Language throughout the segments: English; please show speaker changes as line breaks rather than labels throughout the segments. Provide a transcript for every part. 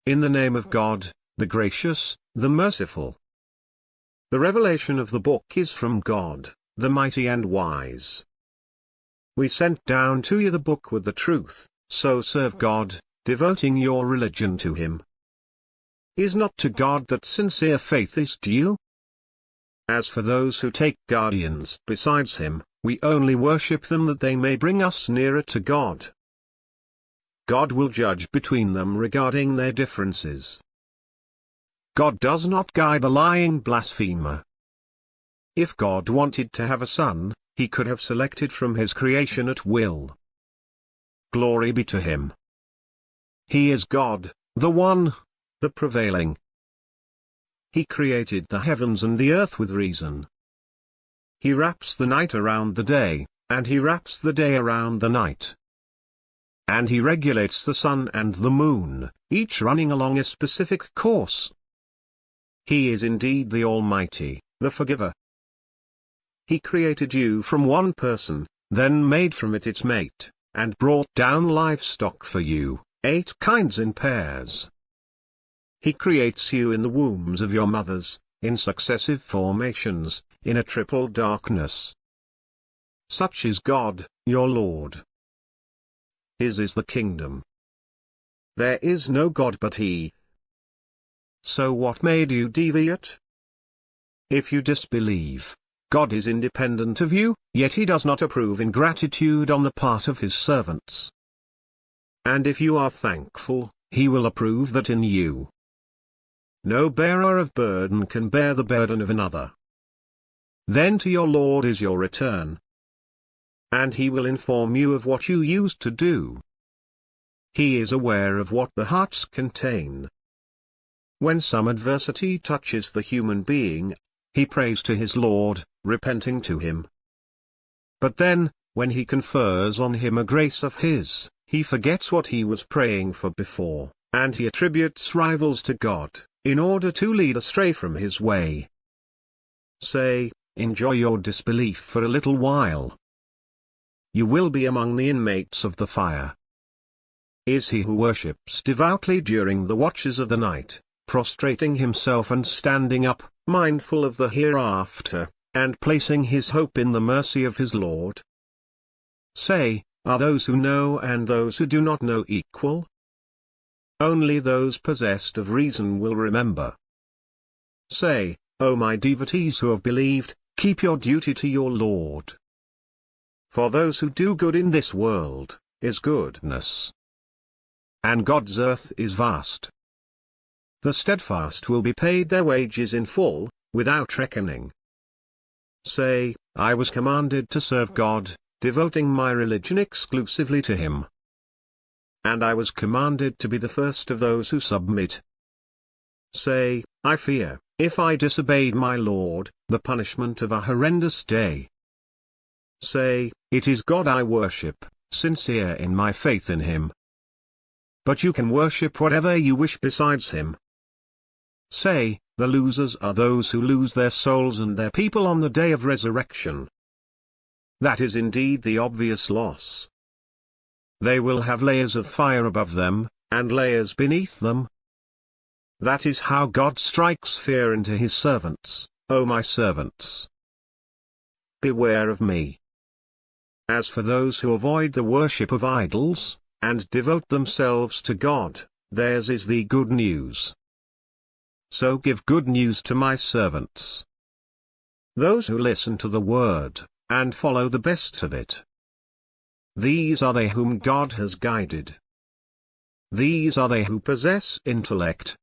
in the name of God, the gracious, the merciful. The revelation of the book is from God, the mighty and wise. We sent down to you the book with the truth, so serve God, devoting your religion to Him. Is not to God that sincere faith is due? As for those who take guardians besides Him, we only worship them that they may bring us nearer to God. God will judge between them regarding their differences. God does not guide the lying blasphemer. If God wanted to have a son, He could have selected from His creation at will. Glory be to Him. He is God, the One, the prevailing. He created the heavens and the earth with reason. He wraps the night around the day, and He wraps the day around the night. And He regulates the sun and the moon, each running along a specific course. He is indeed the Almighty, the Forgiver. He created you from one person, then made from it its mate, and brought down livestock for you, 8 kinds in pairs. He creates you in the wombs of your mothers, in successive formations, in a triple darkness. Such is God, your Lord. His is the kingdom. There is no God but He. So what made you deviate? If you disbelieve, God is independent of you, yet He does not approve ingratitude on the part of His servants. And if you are thankful, He will approve that in you. No bearer of burden can bear the burden of another. Then to your Lord is your return. And He will inform you of what you used to do. He is aware of what the hearts contain. When some adversity touches the human being, he prays to his Lord, repenting to Him. But then, when He confers on him a grace of His, he forgets what he was praying for before, and he attributes rivals to God, in order to lead astray from His way. Say, enjoy your disbelief for a little while. You will be among the inmates of the fire. Is he who worships devoutly during the watches of the night, prostrating himself and standing up, mindful of the hereafter, and placing his hope in the mercy of his Lord? Say, are those who know and those who do not know equal? Only those possessed of reason will remember. Say, O my devotees who have believed, keep your duty to your Lord. For those who do good in this world, is goodness. And God's earth is vast. The steadfast will be paid their wages in full, without reckoning. Say, I was commanded to serve God, devoting my religion exclusively to Him. And I was commanded to be the first of those who submit. Say, I fear, if I disobeyed my Lord, the punishment of a horrendous day. Say, it is God I worship, sincere in my faith in Him. But you can worship whatever you wish besides Him. Say, the losers are those who lose their souls and their people on the day of resurrection. That is indeed the obvious loss. They will have layers of fire above them, and layers beneath them. That is how God strikes fear into His servants, O my servants. Beware of me. As for those who avoid the worship of idols, and devote themselves to God, theirs is the good news. So give good news to my servants. Those who listen to the word, and follow the best of it. These are they whom God has guided. These are they who possess intellect.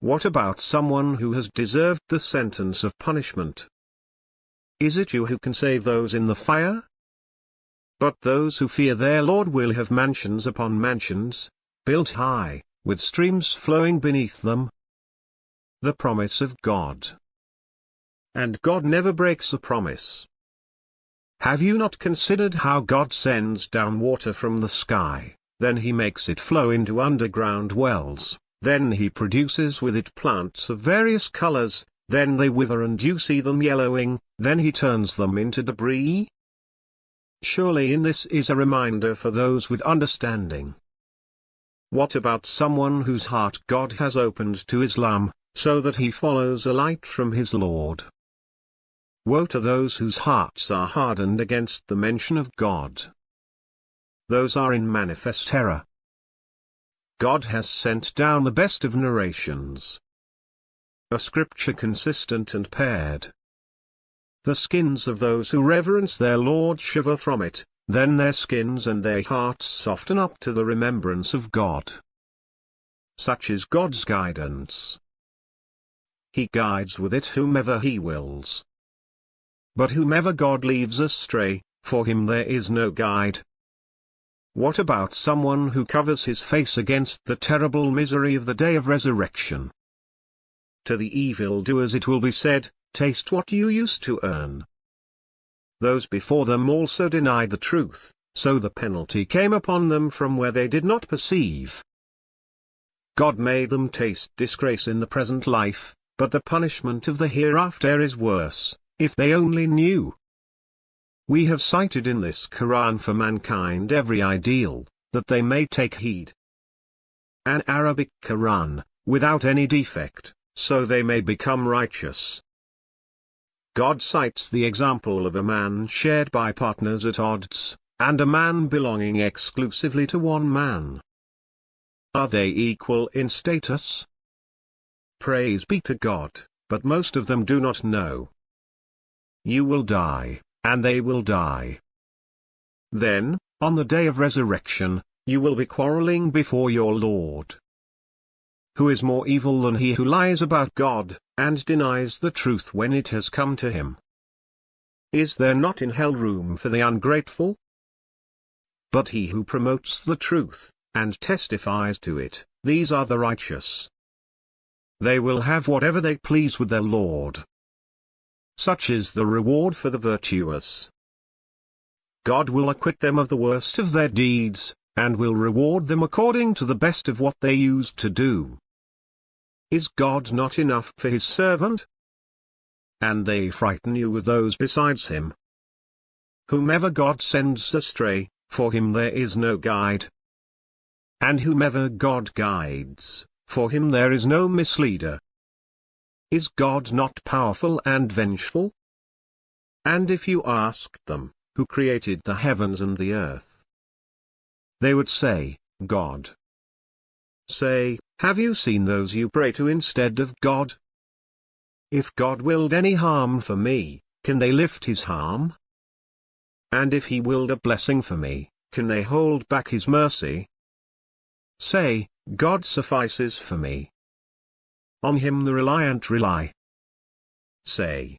What about someone who has deserved the sentence of punishment? Is it you who can save those in the fire? But those who fear their Lord will have mansions upon mansions, built high, with streams flowing beneath them. The promise of God. And God never breaks a promise. Have you not considered how God sends down water from the sky, then He makes it flow into underground wells, then He produces with it plants of various colors, then they wither and you see them yellowing, then He turns them into debris? Surely in this is a reminder for those with understanding. What about someone whose heart God has opened to Islam, so that he follows a light from his Lord? Woe to those whose hearts are hardened against the mention of God. Those are in manifest error. God has sent down the best of narrations, a scripture consistent and paired. The skins of those who reverence their Lord shiver from it, then their skins and their hearts soften up to the remembrance of God. Such is God's guidance. He guides with it whomever he wills. But whomever God leaves astray, for him there is no guide. What about someone who covers his face against the terrible misery of the day of resurrection? To the evildoers it will be said, taste what you used to earn. Those before them also denied the truth, so the penalty came upon them from where they did not perceive. God made them taste disgrace in the present life, but the punishment of the hereafter is worse, if they only knew. We have cited in this Quran for mankind every ideal, that they may take heed. An Arabic Quran, without any defect, so they may become righteous. God cites the example of a man shared by partners at odds, and a man belonging exclusively to one man. Are they equal in status? Praise be to God, but most of them do not know. You will die, and they will die. Then, on the day of resurrection, you will be quarreling before your Lord. Who is more evil than he who lies about God, and denies the truth when it has come to him? Is there not in hell room for the ungrateful? But he who promotes the truth, and testifies to it, these are the righteous. They will have whatever they please with their Lord. Such is the reward for the virtuous. God will acquit them of the worst of their deeds, and will reward them according to the best of what they used to do. Is God not enough for his servant? And they frighten you with those besides him. Whomever God sends astray, for him there is no guide. And whomever God guides, for him there is no misleader. Is God not powerful and vengeful? And if you asked them, who created the heavens and the earth? They would say, God. Say, have you seen those you pray to instead of God? If God willed any harm for me, can they lift his harm? And if he willed a blessing for me, can they hold back his mercy? Say, God suffices for me. On him the reliant rely. Say,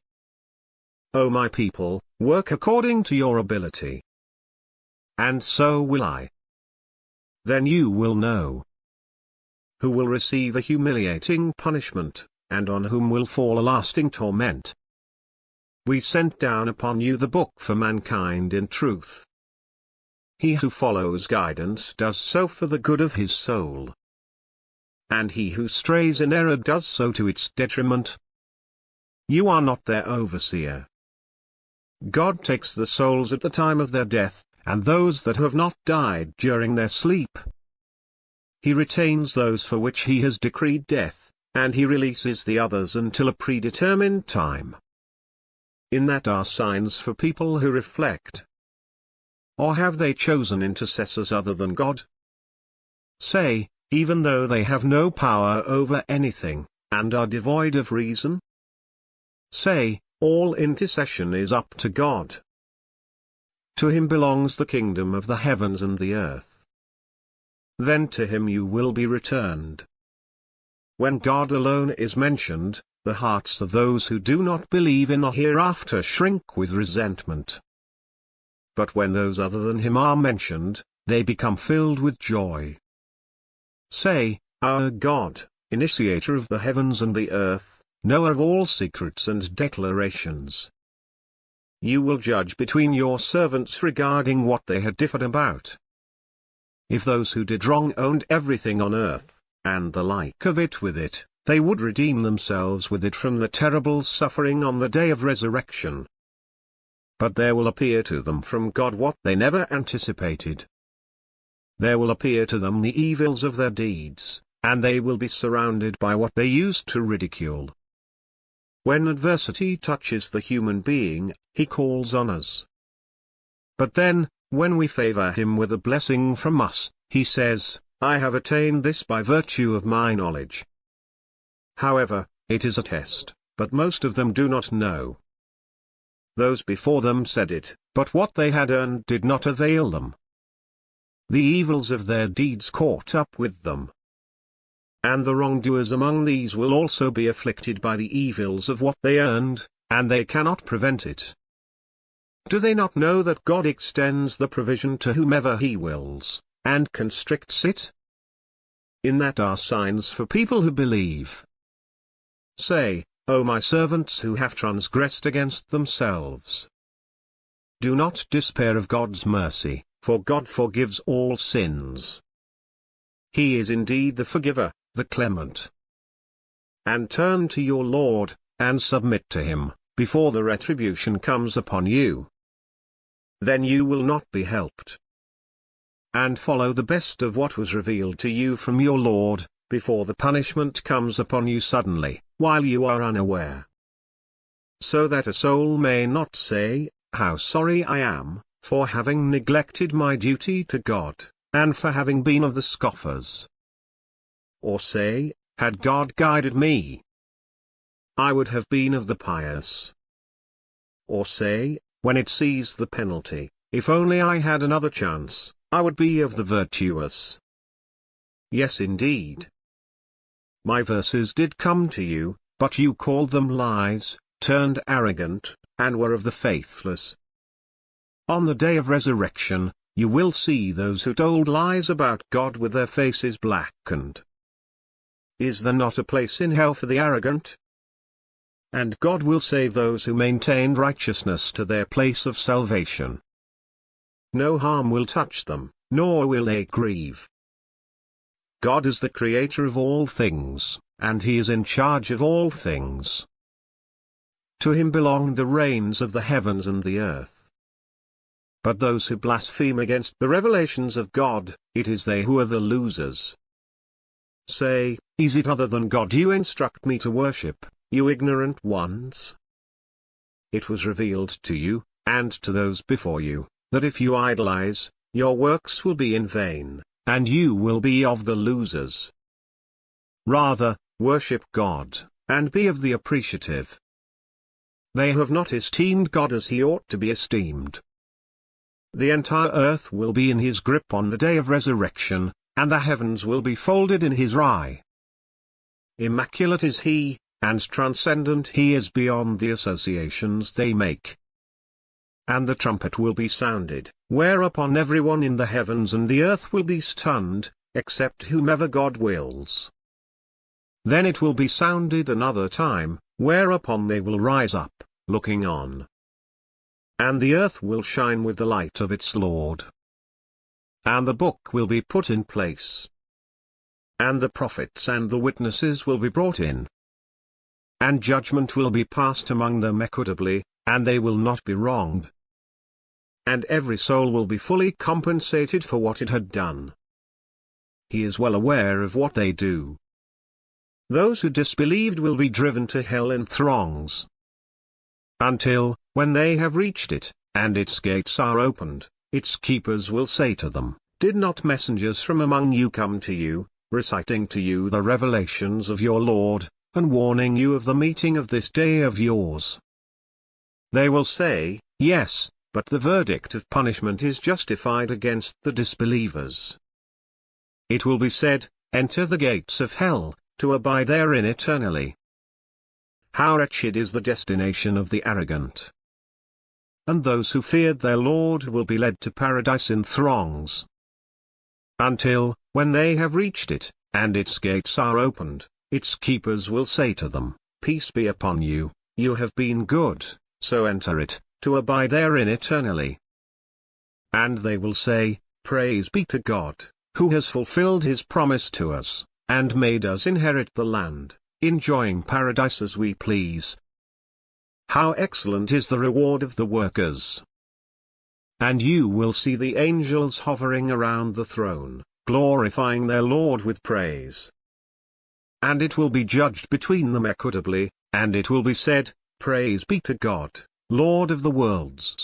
O my people, work according to your ability. And so will I. Then you will know who will receive a humiliating punishment, and on whom will fall a lasting torment. We sent down upon you the book for mankind in truth. He who follows guidance does so for the good of his soul. And he who strays in error does so to its detriment. You are not their overseer. God takes the souls at the time of their death, and those that have not died during their sleep. He retains those for which he has decreed death, and he releases the others until a predetermined time. In that are signs for people who reflect. Or have they chosen intercessors other than God? Say, even though they have no power over anything, and are devoid of reason? Say, all intercession is up to God. To him belongs the kingdom of the heavens and the earth. Then to him you will be returned. When God alone is mentioned, the hearts of those who do not believe in the hereafter shrink with resentment. But when those other than him are mentioned, they become filled with joy. Say, our God, initiator of the heavens and the earth, knower of all secrets and declarations. You will judge between your servants regarding what they had differed about. If those who did wrong owned everything on earth, and the like of it with it, they would redeem themselves with it from the terrible suffering on the day of resurrection. But there will appear to them from God what they never anticipated. there will appear to them the evils of their deeds, and they will be surrounded by what they used to ridicule. When adversity touches the human being, he calls on us. But then, when we favor him with a blessing from us, he says, I have attained this by virtue of my knowledge. However, it is a test, but most of them do not know. Those before them said it, but what they had earned did not avail them. The evils of their deeds caught up with them. And the wrongdoers among these will also be afflicted by the evils of what they earned, and they cannot prevent it. Do they not know that God extends the provision to whomever he wills, and constricts it? In that are signs for people who believe. Say, O my servants who have transgressed against themselves. Do not despair of God's mercy, for God forgives all sins. He is indeed the forgiver, the clement. And turn to your Lord, and submit to him, before the retribution comes upon you. Then you will not be helped. And follow the best of what was revealed to you from your Lord, before the punishment comes upon you suddenly, while you are unaware. So that a soul may not say, how sorry I am, for having neglected my duty to God, and for having been of the scoffers. Or say, had God guided me, I would have been of the pious. Or say, when it sees the penalty, if only I had another chance, I would be of the virtuous. Yes indeed. My verses did come to you, but you called them lies, turned arrogant, and were of the faithless. On the day of resurrection, you will see those who told lies about God with their faces blackened. Is there not a place in hell for the arrogant? And God will save those who maintained righteousness to their place of salvation. No harm will touch them, nor will they grieve. God is the creator of all things, and he is in charge of all things. To him belong the reigns of the heavens and the earth. But those who blaspheme against the revelations of God, it is they who are the losers. Say, is it other than God you instruct me to worship, you ignorant ones? It was revealed to you, and to those before you, that if you idolize, your works will be in vain, and you will be of the losers. Rather, worship God, and be of the appreciative. They have not esteemed God as he ought to be esteemed. The entire earth will be in his grip on the day of resurrection, and the heavens will be folded in his eye. Immaculate is he, and transcendent he is beyond the associations they make. And the trumpet will be sounded, whereupon everyone in the heavens and the earth will be stunned, except whomever God wills. Then it will be sounded another time, whereupon they will rise up, looking on. And the earth will shine with the light of its Lord. And the book will be put in place. And the prophets and the witnesses will be brought in. And judgment will be passed among them equitably, and they will not be wronged. And every soul will be fully compensated for what it had done. He is well aware of what they do. Those who disbelieved will be driven to hell in throngs. Until, when they have reached it, and its gates are opened, its keepers will say to them, did not messengers from among you come to you, reciting to you the revelations of your Lord, and warning you of the meeting of this day of yours? They will say, yes, but the verdict of punishment is justified against the disbelievers. It will be said, enter the gates of hell, to abide therein eternally. How wretched is the destination of the arrogant! And those who feared their Lord will be led to paradise in throngs. Until, when they have reached it, and its gates are opened, its keepers will say to them, peace be upon you, you have been good, so enter it, to abide therein eternally. And they will say, praise be to God, who has fulfilled his promise to us, and made us inherit the land, enjoying paradise as we please. How excellent is the reward of the workers! And you will see the angels hovering around the throne, glorifying their Lord with praise. And it will be judged between them equitably, and it will be said, Praise be to God, Lord of the worlds.